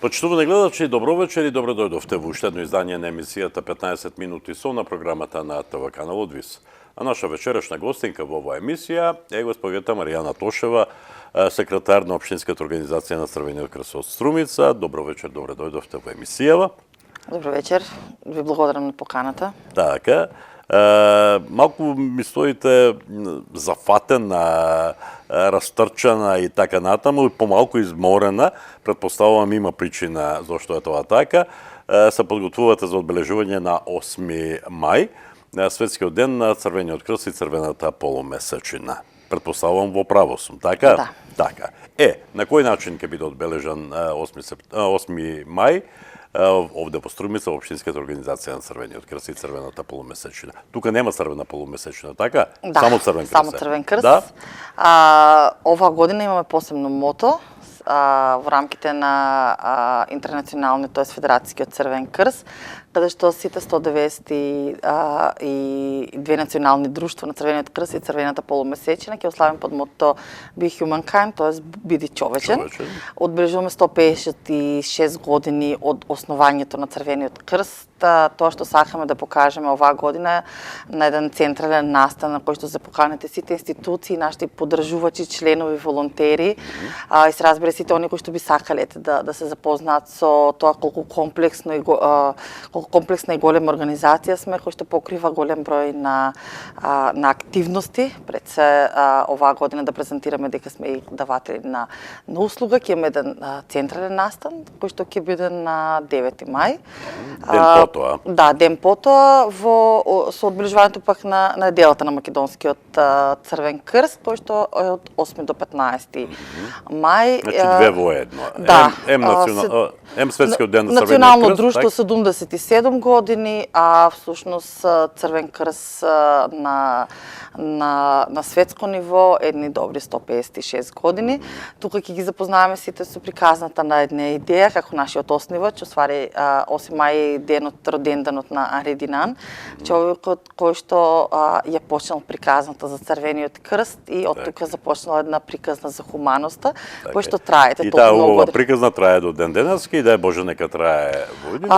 Почитувани гледачи, добро вечер и добро дојдовте во уште едно издание на емисијата 15 минути со на програмата на ТВ каналот ВИС. А наша вечерашна гостинка во оваа емисија е госпоѓата Маријана Тошева, секретар на Општинската организација на Црвениот крст од Струмица. Добро вечер, добро дојдовте во емисијава. Добро вечер, ви благодарам на поканата. Така, малку ми стоите зафатена, растрчана и така натаму, и помалку изморена. Предпоставувам има причина зашто е тоа така. Се подготвувате за одбележување на 8 мај, светскиот ден на Црвениот крст и Црвената полумесечина. Предпоставувам во право сум, така? Да. Така. На кој начин ќе биде одбележан 8 мај? Овде во Струмица, во Општинската организација на Црвениот крст и Црвената полумесечина. Тука нема Црвена полумесечина, така? Да, само Црвен крст. Само Црвен крст. Да? Оваа година имаме посебно мото во рамките на интернационалниот, тоест Федератскиот Црвен крст, каде што сите 192 национални друштва на Црвениот крст и Црвената полумесечина ќе ославим под мото Be Humankind, тоест биди човечен. Одбележуваме 156 години од основањето на Црвениот крст. Тоа што сакаме да покажеме оваа година на еден централен настан на кој што се поканете сите институции, нашите поддржувачи, членови, волонтери и се разбере сите они кои што би сакале да се запознаат со тоа колку комплексна и голема организација сме, кој што покрива голем број на активности. Пред се оваа година да презентираме дека сме и даватели на услуга, ќе имаме еден централен настан кој што ќе биде на 9 мај. Ден потоа. Да, ден потоа со одбележувањето пак на неделата на Македонскиот Црвен крст, кој што е од 8 до 15 мај. Значи две во едно. Да. Ем светскиот ден на Црвениот крст. Национално друштво 77 години, а всушност Црвен крст на светско ниво едни добри 156 години. Тука ќе ги запознаваме сите со приказната на една идеја како нашиот основач, оствари 8 мај роденденот на Анри Динан, човекот кој што ја почнал приказната за Црвениот крст и од тука започнала една приказна за хуманоста, кој што трае толку многу. И многу оваа приказна трае до ден денески и дај Боже нека трае година.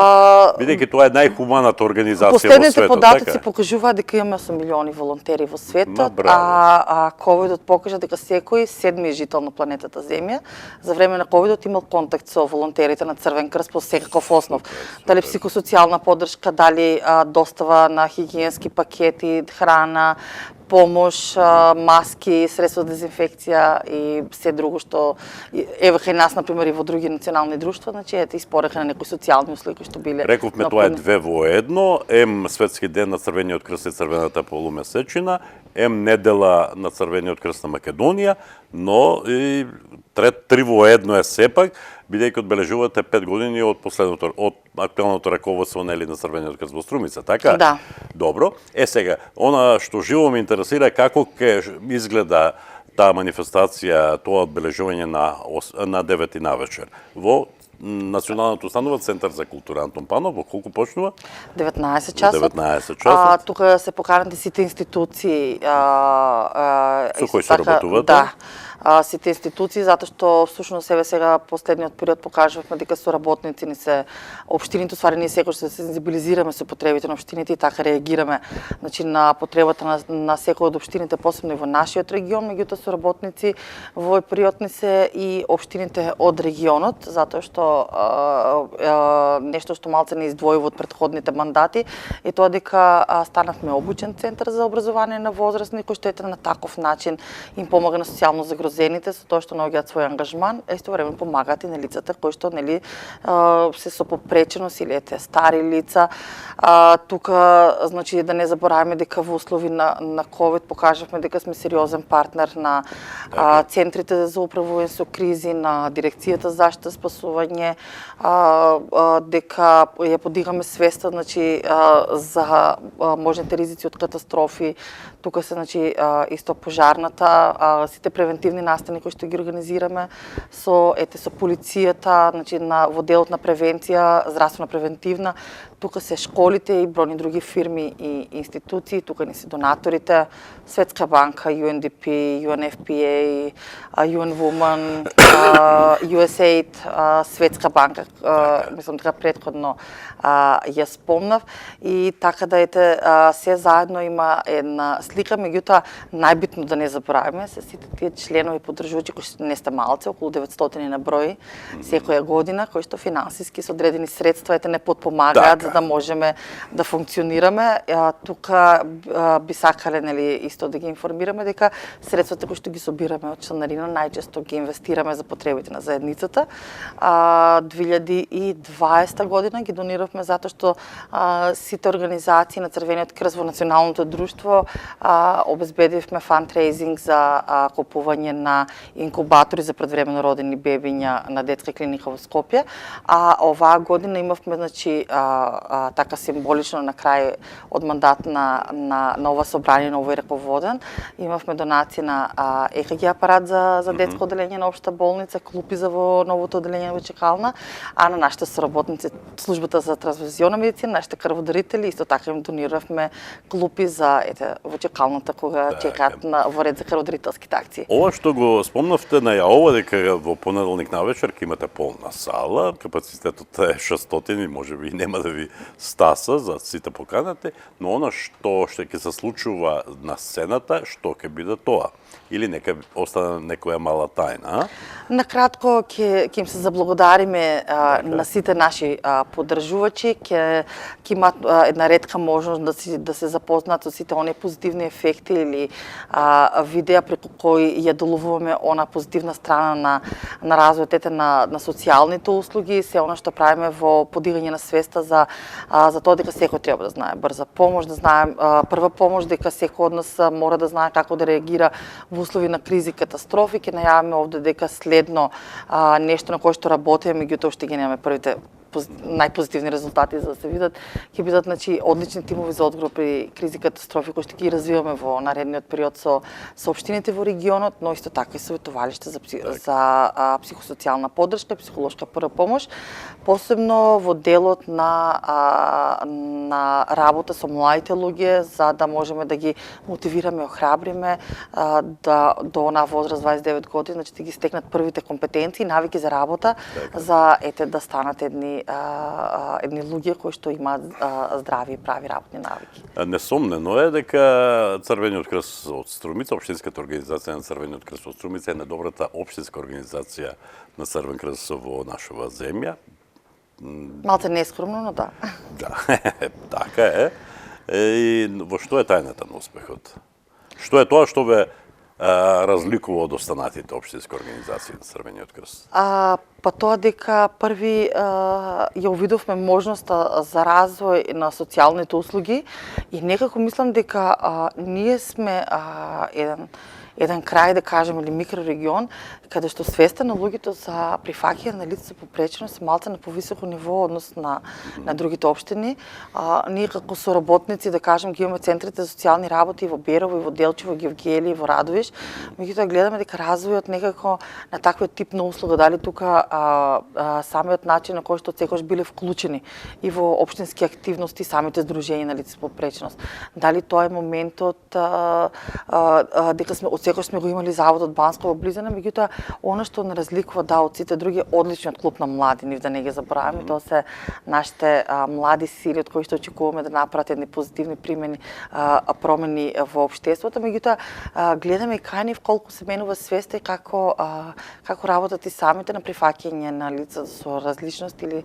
Бидејќи тоа е најхуманата организација во светот. Последните податоци покажуваат дека имаме 8 милиони волонтери во светот, а ковидот покажа дека секој седми жител на планетата Земја за време на ковидот имал контакт со волонтерите на Црвен крст по секаков основ. Дали психосоцијална поддршка, дали достава на хигиенски пакети, храна, помош, маски, средства за дезинфекција и се друго што еве кај нас на пример и во други национални друштва, значи ете испореха на некои социјални услуги кои што биле. Рековме тоа е две во едно, светски ден на Црвениот крст и Црвената полумесечина, недела на Црвениот крст на Македонија, но и три во едно е сепак, бидејќи одбележувате 5 години од актуелното раководство на Црвениот крст во Струмица, така? Да. Добро. Сега, она што живо ме интересира како ќе изгледа таа манифестација, тоа одбележување на 9 навечер во Националното установа Центар за култура Антон Панов, во колку почнува? 19 часот. 19 часот. Тука се поканати сите институции. Со кои се работувате? Да. Сите институции, затоа што всушност сега последниот период покажавме дека со работници ни се општините, ствари ние секој се сензибилизираме со потребите на општините и така реагираме, значи на потребата на секој од општините, посебно и во нашиот регион, меѓутоа со работници во овој период ни се и општините од регионот, затоа што нешто што малце не издвојува од претходните мандати е тоа дека станавме обучен центар за образование на возрастни кој што на таков начин им помага на социјално загрижените угрозените со тоа што наоѓаат свој ангажман, а истовремено помагаат и на лицата кои што нели се со попреченост или стари лица. Тука значи да не забораваме дека во услови на ковид покажавме дека сме сериозен партнер на центрите за управување со кризи, на дирекцијата за заштита спасување, дека ја подигаме свеста значи за можните ризици од катастрофи. Тука се значи исто пожарната, сите превентивни настани кои што ги организираме со полицијата, значи во делот на превенција, здравствена превентивна. Тука се школите и бројни други фирми и институции, тука не се донаторите, Светска банка, UNDP, UNFPA, UN Women, USAID, Светска банка, мислам дека претходно ја спомнав, и така да се заедно има една слика, меѓутоа најбитно да не забораваме се сите тие членови поддржувачи кои што не сте малце, околу 900 на број секоја година, кои што финансиски со одредени средства не подпомагаат за да можеме да функционираме. Тука би сакале нели исто да ги информираме дека средствата кои што ги собираме од членарина најчесто ги инвестираме за потребите на заедницата. 2020 година ги дониравме затоа што сите организации на Црвениот крст во националното друштво обезбедивме фандрейзинг за купување на инкубатори за предвремено родени бебиња на детска клиника во Скопје, а оваа година имавме значи така символично на крај од мандат на ова собрание, ново и раководен, имавме донација на ЕКГ апарат за детско одделение на општа болница, клупи за во новото одделение во Чекална, а на нашите соработници службата за трансфузионна медицина, нашите крводарители, исто така им дониравме клупи за во Чекалната кога чекаат во ред за крводарителските акции. Ова што го спомнавте најавува дека во понеделник навечер ќе имате полна сала, капацитетот е 600 и можеби нема да ви стаса за сите поканати, но она што ќе се случува на сцената, што ќе биде тоа? Или нека остане некоја мала тајна? Накратко ќе им се заблагодариме на сите наши поддржувачи, ќе имаат една ретка можност да се запознаат со сите оние позитивни ефекти или видеа преку кои ја доловуваме она позитивна страна на развојот на социјалните услуги, се она што правиме во подигање на свеста за тоа дека секој треба да знае брза помош, да знае прва помош, дека секој од нас мора да знае како да реагира во услови на кризи и катастрофи. Ќе најавиме овде дека следно нешто на кое што работиме, меѓутоа што ги немаме првите најпозитивни резултати за да се видат, ќе бидат значи одлични тимови за одговор при кризи и катастрофи кои што ги развиваме во наредниот период со општините во регионот, но исто така и советувалиште за психосоцијална поддршка, психолошка прва помош, посебно во делот на работа со младите луѓе, за да можеме да ги мотивираме, охрабриме до онаа возраст 29 години, значи да ги стекнат првите компетенции, навики за работа, за да станат едни луѓе кои што имаат здрави и прави работни навики. Несомнено е дека Црвениот крст од Струмица, општинската организација на Црвениот крст од Струмица е најдобрата општинска организација на Црвен крст во нашава земја. Малце нескромно, но да. Да, така е. И во што е тајната на успехот? Што е тоа што ве разликува од останатите општински организации на Црвениот крст? Па тоа дека први ја увидовме можноста за развој на социјалните услуги и некако мислам дека ние сме еден крај, да кажем, или микрорегион, каде што свеста на луѓето за прифаќање на лица со попреченост е малце на повисоко ниво однос на другите општини. Ние како соработници, да кажем, ги имаме центрите за социјални работи во Берово, и во Делчево, Гевгели, и во Радовиш. Меѓутоа гледаме дека развојот некако на таквиот тип на услуга, дали тука самиот начин на кој што секогаш биле вклучени и во општински активности самите здруженија на лица со попреченост. Дали тоа е моментот дека сме секогаш сме го имали заводот Банско во близина, меѓутоа она што не разликува од сите други одличниот клуб на млади, нив да не ги забораваме, тоа се нашите млади сили од кои што очекуваме да направат едни позитивни промени во општеството, меѓутоа гледаме и кај нив колку се менува свеста и како работат и самите на прифаќање на лица со различност или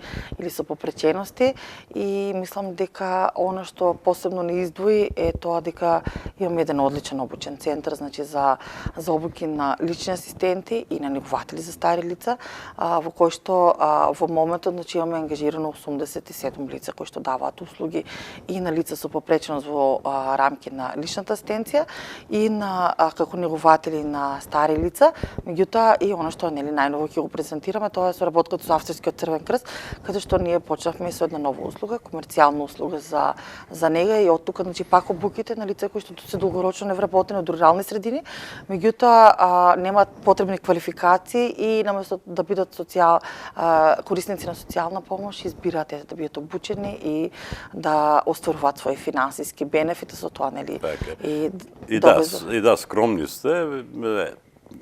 со попречености, и мислам дека она што посебно не издвои е тоа дека имаме еден одличен обучен центар, значи за за обуки на лични асистенти и на негователи за стари лица, во кои што во моментот значи имаме ангажирано 87 лица кои што даваат услуги и на лица со попреченост во рамки на личната асистенција и на како негователи на стари лица, меѓутоа и она што нели најново ќе го презентираме, тоа е соработката со Австрискиот Црвен крст, каде што ние почнавме со една нова услуга, комерцијална услуга за нега и од тука значи пак обуките на лица кои што се долгорочно невработени од рурални средини, меѓутоа немаат потребни квалификации и наместо да бидат корисници на социјална помош, избираат да бидат обучени и да остваруваат своји финансиски бенефити со тоа, нели? И да, скромни сте.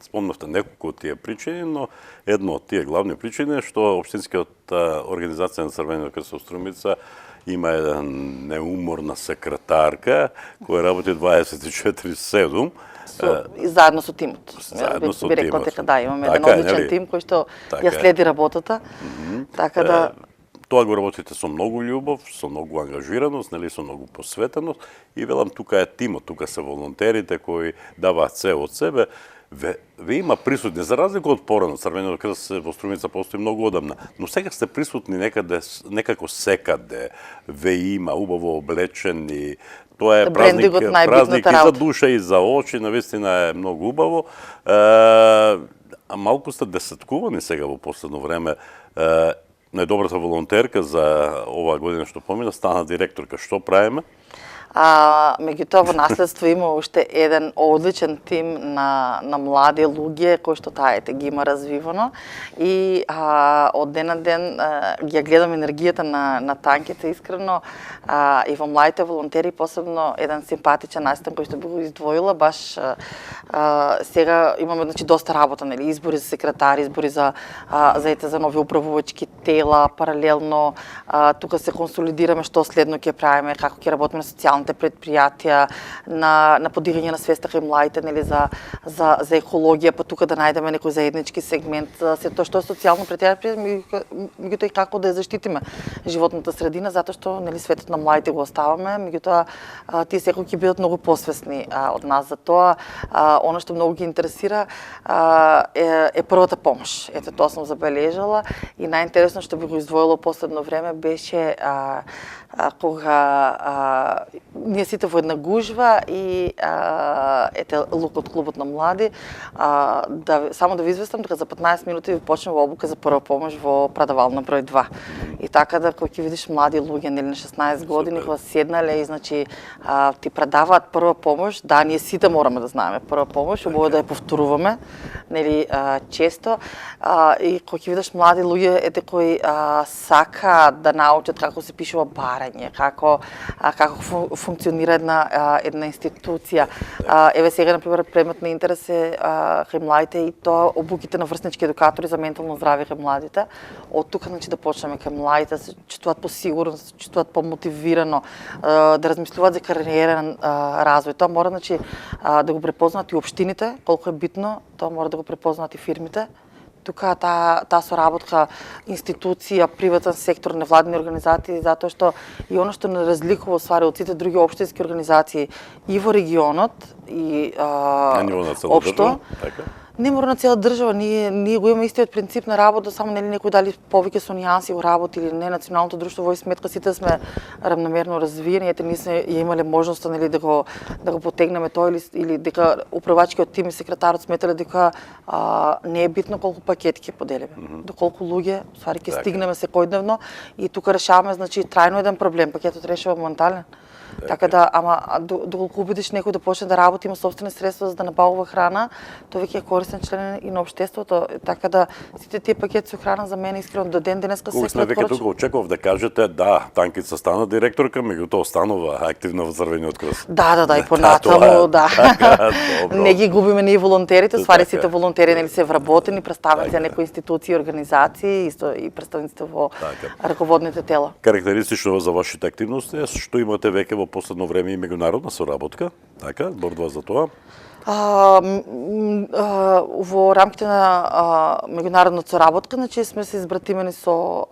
Спомнавте неколку од тие причини, но едно од тие главни причини е што Општинскиот организација на Црвениот крст во Струмица има една неуморна секретарка која работи 24/7. Заедно со тимот. Заедно со би рекла тимот. дека да, имаме еден Така е, одличен нели? тим кој што Така ја е. следи работата. Така да Тоа го работите со многу љубов, со многу ангажираност, нели, со многу посветеност и велам тука е тимот, тука се волонтерите кои даваат се од себе. Ве има присутни, за разлика од порано, Црвениот крст во Струмица постои многу одамна, но сега сте присутни некако секаде, ве има убаво облечени, тоа е празник и за душа и за очи, навистина е многу убаво. А малку сте десеткувани сега во последно време. Најдобрата волонтерка за оваа година што помина стана директорка. Што правиме? Меѓутоа во наследство има уште еден одличен тим на млади луѓе кои што таете ги има развивано и од ден на ден ги гледам енергијата на танките искрено и во младите волонтери, посебно еден симпатичен настан кој што би го издвоила, баш сега имаме значи доста работа, нели, избори за секретари, избори за нови управувачки тела, паралелно тука се консолидираме што следно ќе правиме, како ќе работиме на социјалните предпријатија, на подигање на свеста кај младите, нели, за екологија, па тука да најдеме некој заеднички сегмент за се тоа што е социјално предпријатие, меѓутоа и како да ја заштитиме животната средина, затоа што нели светот на младите го оставаме, меѓутоа тие секој ќе бидат многу посвесни од нас за тоа. Она што многу ги интересира е првата помош. Ето тоа сум забележала и најинтересно што би го издвоила последно време беше кога ние сите во една гужва и ете лук од клубот на млади, само да ви известам дека за 15 минути ви почнува обука за прва помош во предавална број 2. И така да кога ќе видиш млади луѓе нели на 16 години кога седнале и значи ти предаваат прва помош, да ние сите мораме да знаеме прва помош, убаво е да ја повторуваме нели често и кога ќе видиш млади луѓе ете кои сака да научат како се пишува барање, како функционира една институција. Еве сега на пример предмет на интерес е кај младите и тоа обуките на врснички едукатори за ментално здравје кај младите. Од тука значи да почнеме кај младите да се чувствуваат посигурно, да се чувствуваат помотивирано, да размислуваат за кариерен развој. Тоа мора значи да го препознаат и општините, колку е битно, тоа мора да го препознаат и фирмите. Тука таа соработка институција, приватен сектор, невладини организации, затоа што и оно што не разликува ствари од сите други општински организации и во регионот и општо. Не мора на цела држава, ние го имаме истиот принцип на работа, само нели некој дали повеќе со нијанси го работи или не, националното друштво во сметка сите сме рамномерно развиени, ете ние сме ја имале можноста нели да го потегнеме тоа или дека управачкиот тим и секретарот сметале дека не е битно колку пакети ќе поделиме, доколку луѓе ствари ќе стигнеме секојдневно и тука решаваме значи трајно еден проблем, пакетот решава моментален. Така да, ама доколку убедиш некој да почне да работи, има собствени средства за да набавува храна, тој веќе е корисен член и на општеството. Така да сите тие пакети со храна за мене искрено до ден денеска се препорачувам. Веќе тука очекував да кажете да, Танкица стана директорка, меѓутоа останува активна во Црвениот крст. Да, и понатаму, да. Не ги губиме ние волонтерите, ствари сите волонтери нели се вработени, представници на некои институции, организации, исто и представниците во раководните тела. Карактеристично за вашите активности е што имате веќе во последно време и меѓународна соработка, така, борба за тоа? Во рамките на меѓународната соработка, значи сме се избратимени со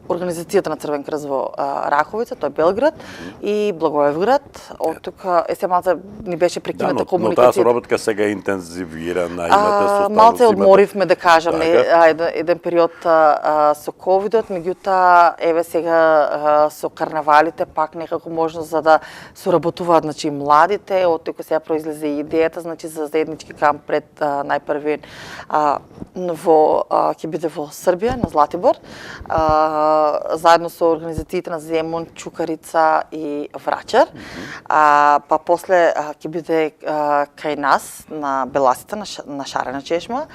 организацијата на Црвен крст во Раковица, тоа е Белград, и Благоевград. Од тука се малце ни беше прекината но таа комуникација. соработка сега е интензивирана, имате составност. Малце одморивме, да кажам, Така. еден период со ковидот, меѓутоа еве сега со карнавалите пак некако можност за да соработуваат, значи младите, од тука сега произлезе и идејата, значи за заеднички камп пред најпрвен ќе биде во Србија, на Златибор, заедно со организациите на Земун, Чукарица и Врачар. Па после ќе биде кај нас на Беласица, на Шарена чешма.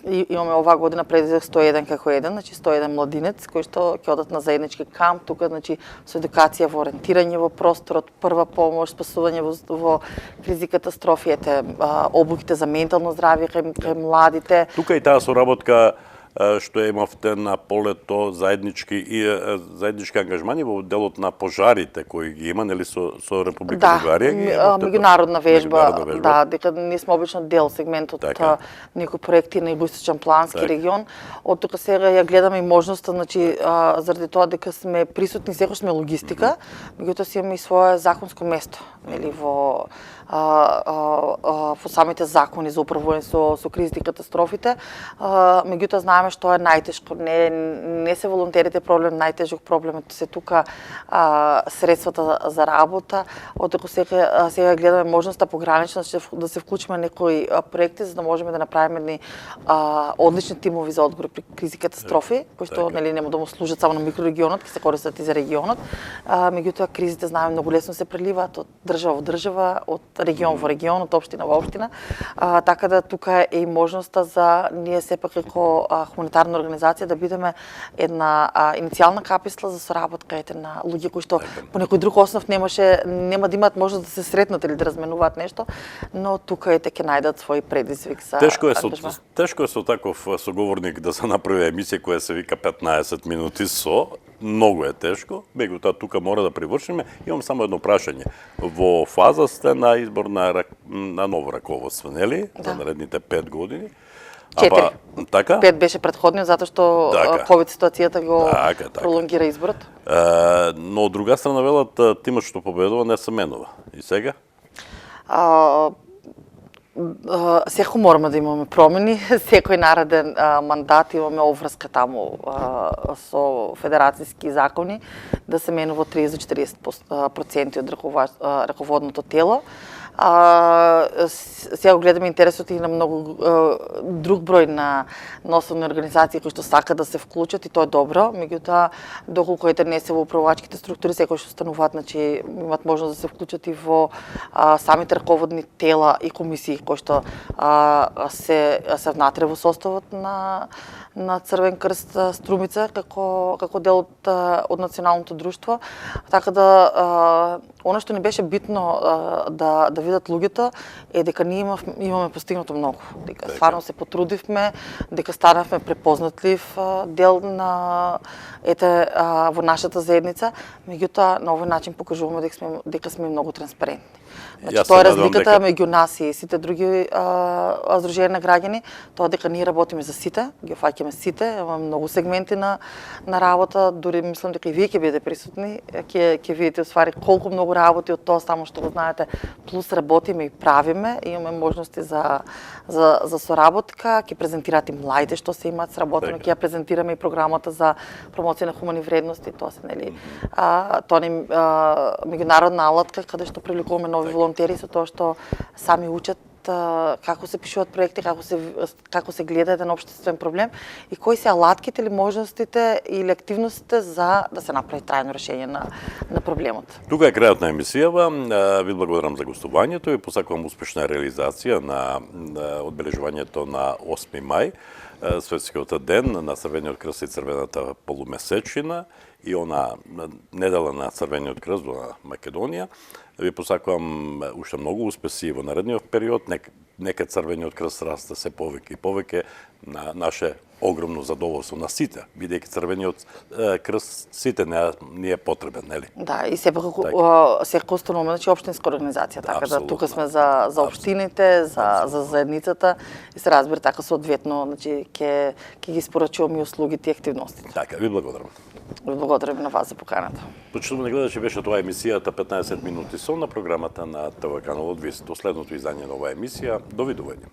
Имаме оваа година предвиден 101 како еден, значи 101 младинец кои што ќе одат на заеднички камп, тука значи со едукација во ориентирање во просторот, прва помош, спасување во кризи катастрофи, обуките за ментално здравје кај младите. Тука и таа соработка што имавте на полето заеднички ангажмани во делот на пожарите кои ги има нели со Република Бугарија. Меѓународна вежба, да, дека ние сме обично дел сегмент од некои проекти на Југоисточен плански регион. Од тука сега ја гледаме и можноста, значи заради тоа дека сме присутни, секој сме логистика, меѓутоа си имаме и свое законско место, нели во самите закони за управување со кризите и катастрофите. Меѓутоа знаеме што е најтешко. Не се волонтерите проблем, најтежок проблем се тука средствата за работа. Оттука сега гледаме можноста погранична да се вклучиме некои проекти за да можеме да направиме едни одлични тимови за одговор при кризи и катастрофи, кои што нели нема да му служат само на микрорегионот, ќе се користат и за регионот. Меѓутоа кризите знаеме многу лесно се преливаат од држава во држава, од регион во регион, од општина во општина. Така да тука е и можноста за ние сепак како хуманитарна организација да бидеме една иницијална каписла за соработка на луѓе кои што по некој друг основ нема да имаат можност да се сретнат или да разменуваат нешто, но тука ќе најдат свој предизвик за Тешко е со таков соговорник да се направи емисија која се вика 15 минути многу е тешко, меѓутоа тука мора да привршиме. Имам само едно прашање. Во фаза сте на избор на ново раководство, нели? За наредните 5 години. 4. Така? 5 беше предходниот затоа што ковид ситуацијата го пролонгира изборот. Но од друга страна велат тимот што победува не се менува. И сега? Секој мораме да имаме промени, секој нареден мандат имаме обврска таму со федерацијски закони да се менува 30-40% од раководното тело. Сега го гледаме интересот и на многу друг број на основни организации кои што сакаат да се вклучат и тоа е добро, меѓутоа доколку не се во управувачките структури, секој што стануваат, значи имаат можност да се вклучат и во самите раководни тела и комисии кои што се внатре во составот на Црвен крст Струмица како дел од националното друштво. Така да она што ни беше битно да видат луѓето е дека ние имаме постигнато многу. Дека стварно се потрудивме, дека станавме препознатлив дел во нашата заедница, меѓутоа на овој начин покажуваме дека сме многу транспарентни. Значи тоа е разликата меѓу нас и сите други здруженија на граѓани, тоа дека ние работиме за сите, ги фаќаме сите, имаме многу сегменти на работа, дури мислам дека и вие ќе бидете присутни, ќе видите уствари колку многу работи од тоа само што го знаете, плюс работиме и правиме, имаме можности за соработка, ќе презентирате и младите што се имаат сработено, ќе ја презентираме и програмата за промоција на хумани вредности, тоа се нели тоа е меѓународна алатка каде што привлекуваме нови волонтери со тоа што сами учат како се пишуваат проекти, како се гледа еден општествен проблем и кои се алатките или можностите или активностите за да се направи трајно решение на проблемот. Тука е крајот на емисијава. Ви благодарам за гостувањето и посакувам успешна реализација на одбележувањето на 8 мај, светскиот ден на Црвениот крст и Црвената полумесечина и она недела на Црвениот крст во Македонија. Ви посакувам уште многу успеси во наредниот период, нека Црвениот крст расте се повеќе и повеќе на наше огромно задоволство на сите, бидејќи Црвениот крст сите не е потребен, нели? Да, и сепак секоја установа, значи општинска организација, така да тука сме за општините, за заедницата и се разбира така соодветно, значи ќе ги испорачуваме и услугите и активностите. Така, ви благодарам. Ви благодарам на вас за поканата. Почитувани гледачи, беше тоа емисијата 15 минути сон на програмата на ТВ Канал 200. Следното издание на оваа емисија. Довидување.